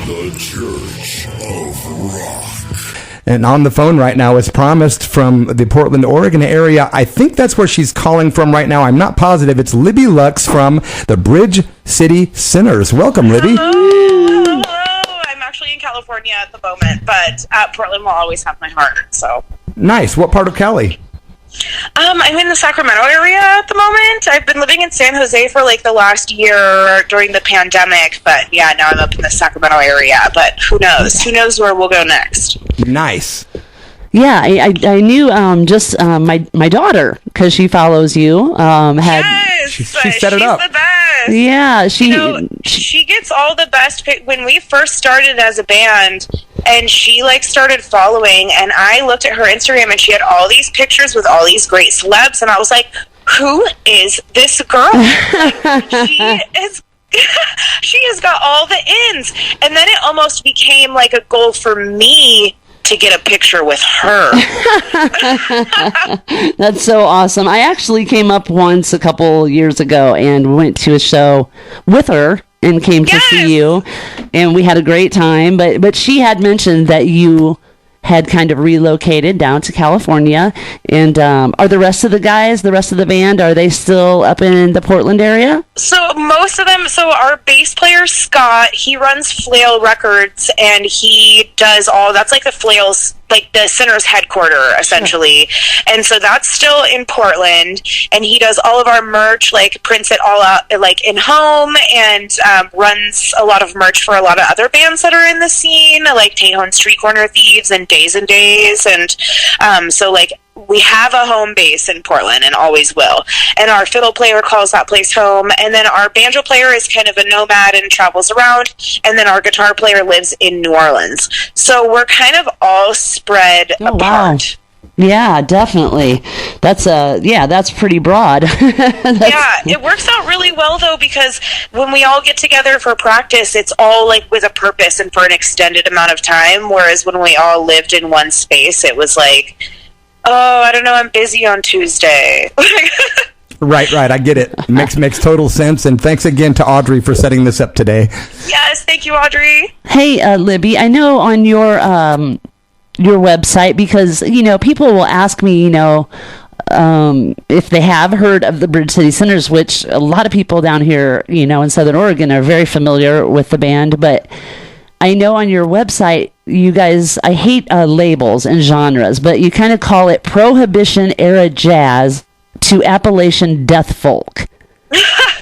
The Church of Rock. And on the phone right now, as promised, from the Portland, Oregon area. I think that's where she's calling from right now. I'm not positive. It's Libby Lux from the Bridge City Sinners. Welcome, Libby. Hello. I'm actually in California at the moment, but Portland will always have my heart. So nice. What part of Cali? I'm in the Sacramento area at the moment. I've been living in San Jose for like the last year during the pandemic, but yeah, now I'm up in the Sacramento area. But who knows? Who knows where we'll go next? Nice. Yeah, I knew just my daughter, because she follows you, had yes, she set it up. She's the best. Yeah, she gets all the best. When we first started as a band, and she like started following, and I looked at her Instagram, and she had all these pictures with all these great celebs, and I was like, who is this girl? Like, she has got all the ins. And then it almost became like a goal for me to get a picture with her. That's so awesome. I actually came up once a couple years ago and went to a show with her and came to see you, and we had a great time. But she had mentioned that you had kind of relocated down to California, and are the rest of the guys, the rest of the band, are they still up in the Portland area? So most of them, so our bass player Scott, he runs Flail Records, and he does that's like the Flail's, like the Sinners headquarter essentially. And so that's still in Portland, and he does all of our merch, like prints it all out like in home, and runs a lot of merch for a lot of other bands that are in the scene, like Tejon Street Corner Thieves and Days and Days. And so like we have a home base in Portland and always will. And our fiddle player calls that place home. And then our banjo player is kind of a nomad and travels around. And then our guitar player lives in New Orleans. So we're kind of all spread apart. Wow. Yeah, definitely. That's pretty broad. Yeah, it works out really well though, because when we all get together for practice, it's all like with a purpose and for an extended amount of time. Whereas when we all lived in one space, it was like, oh, I don't know, I'm busy on Tuesday. Right. I get it. Makes total sense. And thanks again to Audrey for setting this up today. Yes, thank you, Audrey. Hey, Libby, I know on your website, because, people will ask me, if they have heard of the Bridge City Sinners, which a lot of people down here, in Southern Oregon are very familiar with the band, but I know on your website, you guys, I hate labels and genres, but you kind of call it Prohibition-era jazz to Appalachian death folk.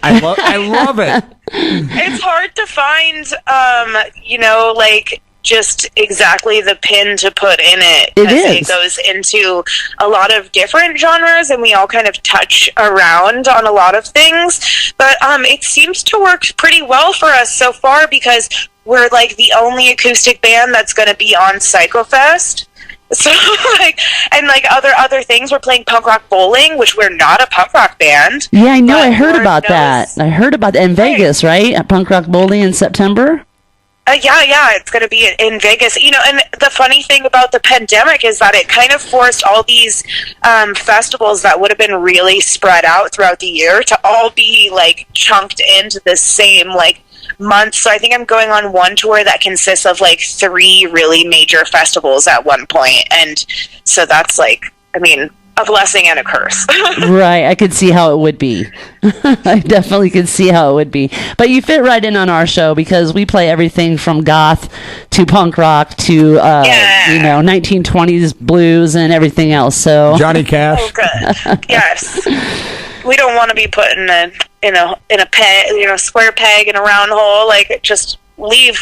I love it. It's hard to find, like just exactly the pin to put in it. It goes into a lot of different genres, and we all kind of touch around on a lot of things. But it seems to work pretty well for us so far, because we're like the only acoustic band that's going to be on PsychoFest. So other things, we're playing punk rock bowling, which we're not a punk rock band. Yeah, I know. I heard about that. I heard about that in Vegas, right? At punk rock bowling in September. Yeah, it's going to be in Vegas. And the funny thing about the pandemic is that it kind of forced all these festivals that would have been really spread out throughout the year to all be like chunked into the same like month. So I think I'm going on one tour that consists of like 3 really major festivals at one point. And so that's like, a blessing and a curse. Right. I could see how it would be. I definitely could see how it would be. But you fit right in on our show, because we play everything from goth to punk rock to, 1920s blues and everything else. So Johnny Cash. Oh, good. Yes. We don't want to be put in a peg, square peg in a round hole. Like, just leave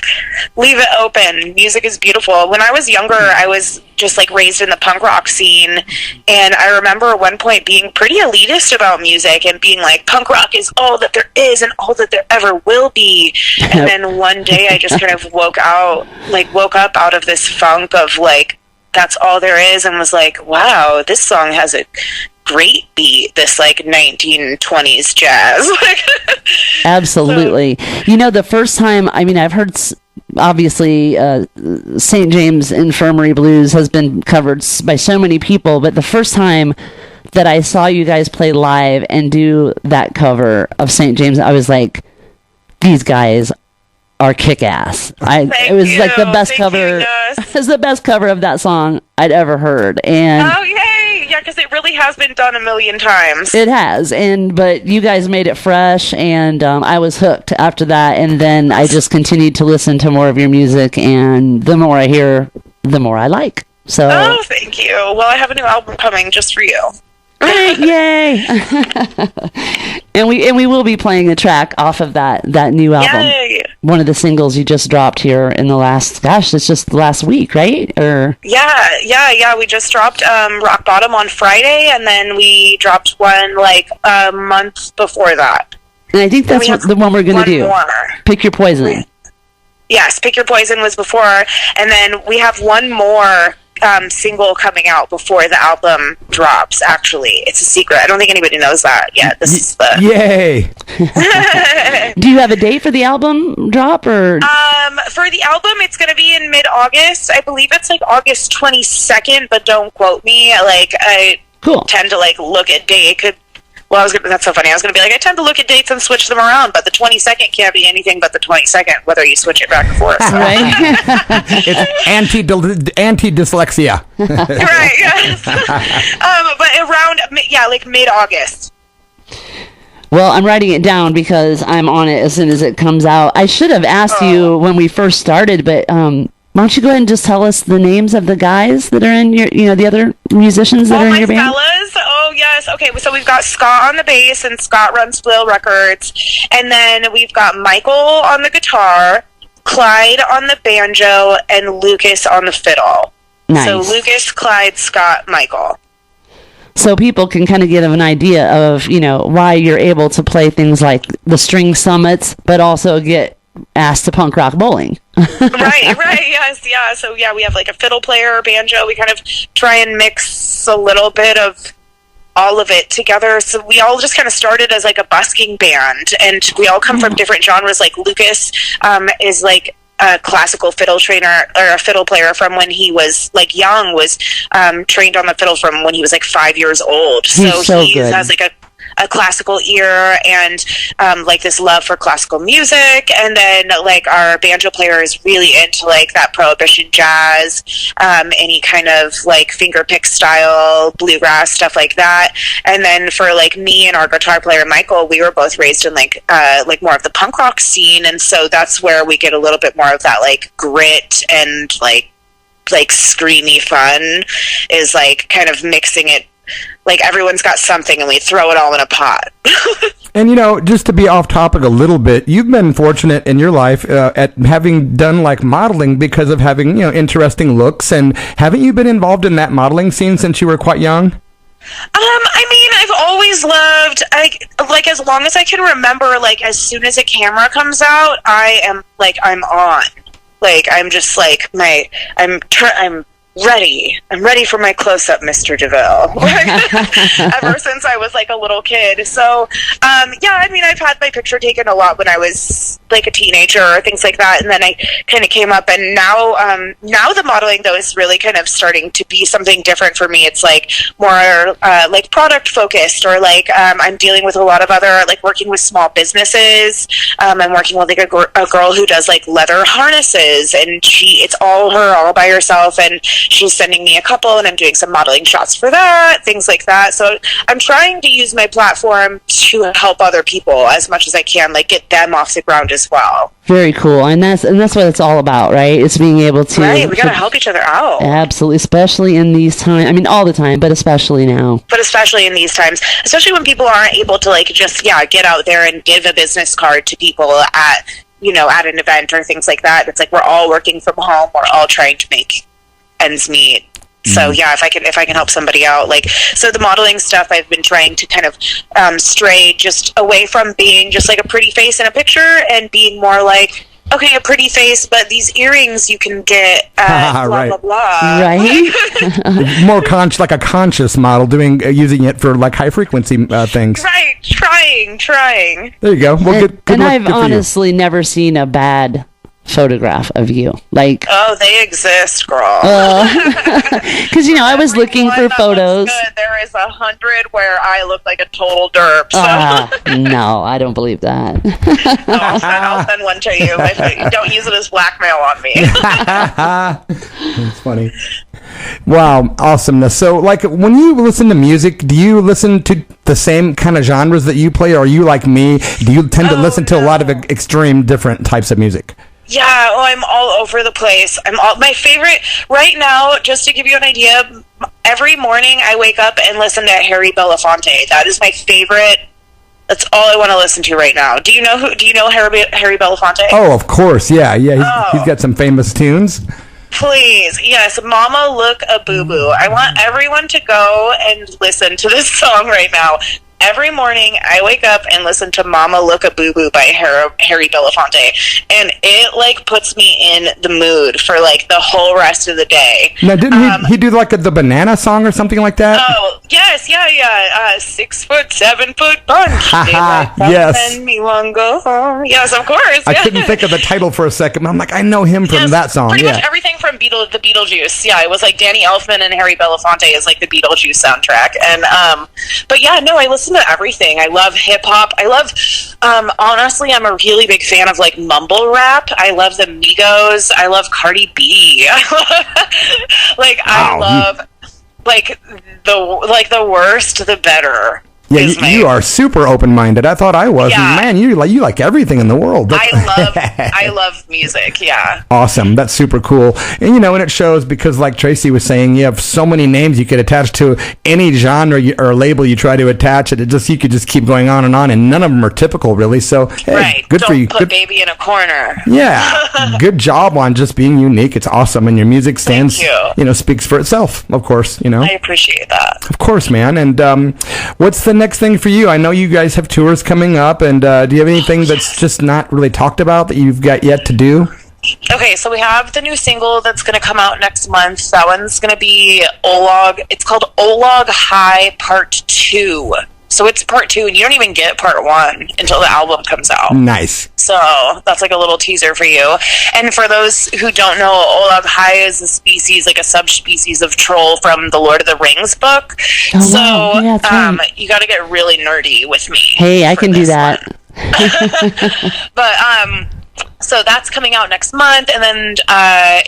it open. Music is beautiful. When I was younger, I was just like raised in the punk rock scene, and I remember at one point being pretty elitist about music and being like, punk rock is all that there is and all that there ever will be. And then one day I just kind of woke up out of this funk of like, that's all there is, and was like, wow, this song has a great beat, this like 1920s jazz. Absolutely. So, the first time, I've heard, obviously, St. James Infirmary Blues has been covered by so many people, but the first time that I saw you guys play live and do that cover of St. James, I was like, these guys are kick-ass. It was like the best cover. It was the best cover of that song I'd ever heard. And oh, yay! Yeah, because it really has been done a million times. It has, but you guys made it fresh, and I was hooked after that. And then I just continued to listen to more of your music, and the more I hear, the more I like. So, oh, thank you. Well, I have a new album coming just for you. Right, yay! and we will be playing a track off of that new album. Yay! One of the singles you just dropped here in the last, it's just last week, right? Or yeah. We just dropped Rock Bottom on Friday, and then we dropped one like a month before that. And I think that's the one we're going to do. More. Pick Your Poison. Yes, Pick Your Poison was before, and then we have one more single coming out before the album drops. Actually, it's a secret. I don't think anybody knows that yet. This is the yay. Do you have a date for the album drop, or for the album? It's going to be in mid-August. I believe it's like August 22nd, but don't quote me. Like I tend to like look at date. That's so funny. I was going to be like, I tend to look at dates and switch them around, but the 22nd can't be anything but the 22nd, whether you switch it back and forth. So. Right? It's anti-dyslexia. Right, yes. But around, like mid-August. Well, I'm writing it down because I'm on it as soon as it comes out. I should have asked you when we first started, but why don't you go ahead and just tell us the names of the guys that are in your, the other musicians that are in your band? Fellas? Oh, yes. Okay, so we've got Scott on the bass, and Scott runs Flail Records. And then we've got Michael on the guitar, Clyde on the banjo, and Lucas on the fiddle. Nice. So Lucas, Clyde, Scott, Michael. So people can kind of get an idea of, why you're able to play things like the string summits, but also get asked to punk rock bowling. right, yes, yeah. So yeah, we have like a fiddle player, banjo. We kind of try and mix a little bit of all of it together. So we all just kind of started as like a busking band, and we all come from different genres. Like Lucas is like a classical fiddle trainer or a fiddle player from when he was like young, was trained on the fiddle from when he was like 5 years old. So he has like a classical ear and like this love for classical music. And then like our banjo player is really into like that prohibition jazz, any kind of like fingerpick style bluegrass stuff like that. And then for like me and our guitar player Michael, we were both raised in like more of the punk rock scene, and so that's where we get a little bit more of that like grit and like screamy fun, is like kind of mixing it. Like everyone's got something and we throw it all in a pot. And just to be off topic a little bit, you've been fortunate in your life at having done like modeling because of having interesting looks. And haven't you been involved in that modeling scene since you were quite young? I mean, I've always loved, like as long as I can remember, like as soon as a camera comes out, I'm on. Like I'm just like I'm ready. I'm ready for my close-up, Mr. DeVille. Ever since I was like a little kid. So, yeah, I mean, I've had my picture taken a lot when I was like a teenager or things like that. And then I kind of came up, and now the modeling though is really kind of starting to be something different for me. It's like more like product focused, or like I'm dealing with a lot of other, like working with small businesses. I'm working with like a girl who does like leather harnesses, and it's all her, all by herself, and she's sending me a couple, and I'm doing some modeling shots for that, things like that. So I'm trying to use my platform to help other people as much as I can, like get them off the ground as well. Very cool. And that's what it's all about, right? It's being able to... Right, we got to help each other out. Absolutely, especially in these times. I mean, all the time, but especially now. But especially in these times, especially when people aren't able to like just, get out there and give a business card to people at an event or things like that. It's like we're all working from home. We're all trying to make ends meet. So yeah, if I can help somebody out, like, so the modeling stuff, I've been trying to kind of stray just away from being just like a pretty face in a picture and being more like, okay, a pretty face, but these earrings you can get blah right. blah blah. Right. More like a conscious model, using it for like high frequency things. Right. Trying. There you go. Well, good and luck, I've honestly never seen a bad photograph of you? Like, oh, they exist, girl. Because I was looking for photos. There is 100 where I look like a total derp. So. No, I don't believe that. I'll send one to you. Don't use it as blackmail on me. That's funny. Wow, awesomeness. So, like, when you listen to music, do you listen to the same kind of genres that you play, or are you like me? Do you tend to listen to a lot of extreme different types of music? Yeah, I'm all over the place. My favorite right now, just to give you an idea, every morning I wake up and listen to Harry Belafonte. That is my favorite. That's all I want to listen to right now. Do you know Harry Belafonte? Oh, of course. Yeah. He's got some famous tunes. Please, yes, Mama Look a Boo Boo. I want everyone to go and listen to this song right now. Every morning, I wake up and listen to Mama Look a Boo Boo by Harry Belafonte, and it, like, puts me in the mood for, like, the whole rest of the day. Now, didn't he do, like, the banana song or something like that? Oh, yes, yeah. 6 foot, 7 foot bunch. Yes. And me one go home. Yes, of course. I couldn't think of the title for a second. I'm like, I know him from that song. Pretty much everything from the Beetlejuice. Yeah, it was like Danny Elfman and Harry Belafonte is like the Beetlejuice soundtrack. And, but yeah, no, I listen to everything. I love hip hop. I love, honestly, I'm a really big fan of like mumble rap. I love the Migos. I love Cardi B. I love the worst, the better. Yeah, you are super open-minded. I thought I was. Yeah. Man, you like everything in the world. I love music, yeah. Awesome. That's super cool. And, and it shows because, like Tracy was saying, you have so many names you could attach to any genre or label you try to attach it. You could just keep going on, and none of them are typical, really. So, hey, right. Good for you. Don't put baby in a corner. Yeah. Good job on just being unique. It's awesome. And your music speaks for itself, of course, I appreciate that. Of course, man. And what's the next thing for you? I know you guys have tours coming up, and do you have anything that's just not really talked about that you've got yet to do? Okay, so we have the new single that's going to come out next month. That one's going to be Olog. It's called Olog High Part 2. So it's part 2, and you don't even get part 1 until the album comes out. Nice. So that's like a little teaser for you. And for those who don't know, Olog High is a species, like a subspecies of troll from the Lord of the Rings book. Oh, so wow. Yeah, that's right. You got to get really nerdy with me. Hey, I can do that. But so that's coming out next month, and then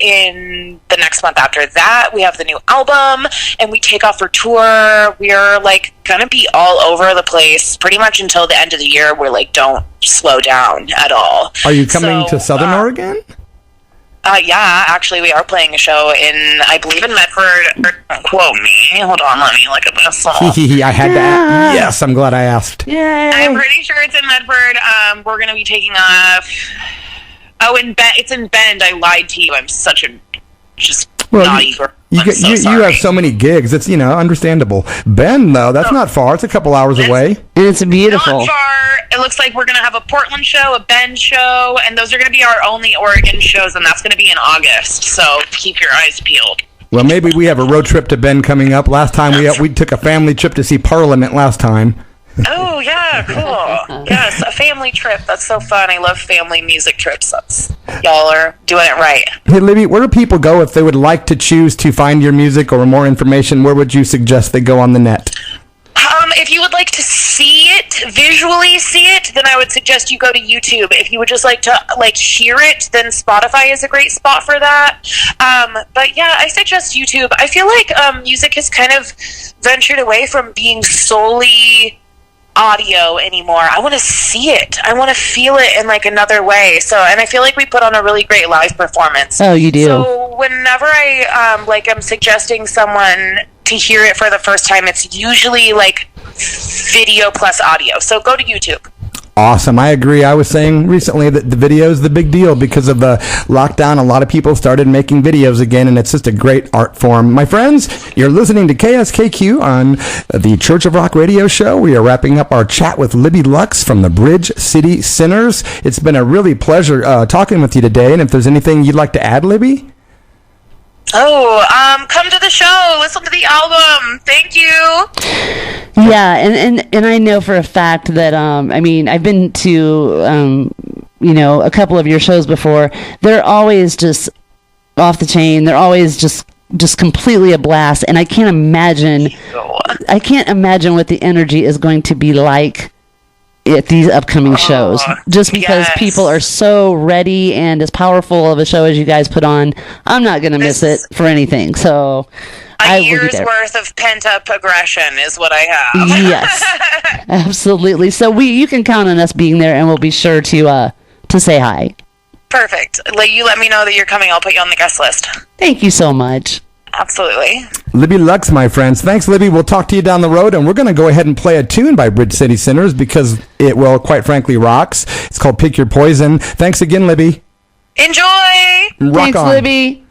in the next month after that, we have the new album, and we take off for tour. We're like gonna be all over the place pretty much until the end of the year. We're like, don't slow down at all. Are you coming to Southern Oregon? Yeah, actually, we are playing a show I believe in Medford. Don't quote me. Hold on, let me look at this. I had to ask. Yes, I'm glad I asked. Yay. I'm pretty sure it's in Medford. We're gonna be taking off. Oh, it's in Bend. I lied to you. I'm such a naughty girl. You have so many gigs. It's understandable. Bend though, that's not far. It's a couple hours away. It's beautiful. Not far. It looks like we're gonna have a Portland show, a Bend show, and those are gonna be our only Oregon shows, and that's gonna be in August. So keep your eyes peeled. Well, maybe we have a road trip to Bend coming up. Last time we took a family trip to see Parliament last time. Oh, yeah, cool. Yes, a family trip. That's so fun. I love family music trips. Y'all are doing it right. Hey, Libby, where do people go if they would like to choose to find your music or more information? Where would you suggest they go on the net? If you would like to visually see it, then I would suggest you go to YouTube. If you would just like to hear it, then Spotify is a great spot for that. But yeah, I suggest YouTube. I feel like music has kind of ventured away from being solely audio anymore. I want to see it. I want to feel it in like another way. And I feel like we put on a really great live performance. Oh, you do. So whenever I I'm suggesting someone to hear it for the first time, it's usually like video plus audio. So go to YouTube. Awesome. I agree. I was saying recently that the video is the big deal because of the lockdown. A lot of people started making videos again, and it's just a great art form. My friends, you're listening to KSKQ on the Church of Rock radio show. We are wrapping up our chat with Libby Lux from the Bridge City Sinners. It's been a really pleasure talking with you today, and if there's anything you'd like to add, Libby? Come to the show. Listen to the album. Thank you. Yeah, and I know for a fact that I've been to a couple of your shows before. They're always just off the chain. They're always just completely a blast, and I can't imagine what the energy is going to be like at these upcoming shows, just because people are so ready, and as powerful of a show as you guys put on, I'm not going to miss it for anything. So a year's worth of pent-up aggression is what I have. Yes, absolutely. So you can count on us being there, and we'll be sure to say hi. Perfect. You let me know that you're coming. I'll put you on the guest list. Thank you so much. Absolutely. Libby Lux, my friends. Thanks, Libby. We'll talk to you down the road, and we're going to go ahead and play a tune by Bridge City Sinners because it, well, quite frankly, rocks. It's called Pick Your Poison. Thanks again, Libby. Enjoy! Rock Thanks, on. Libby.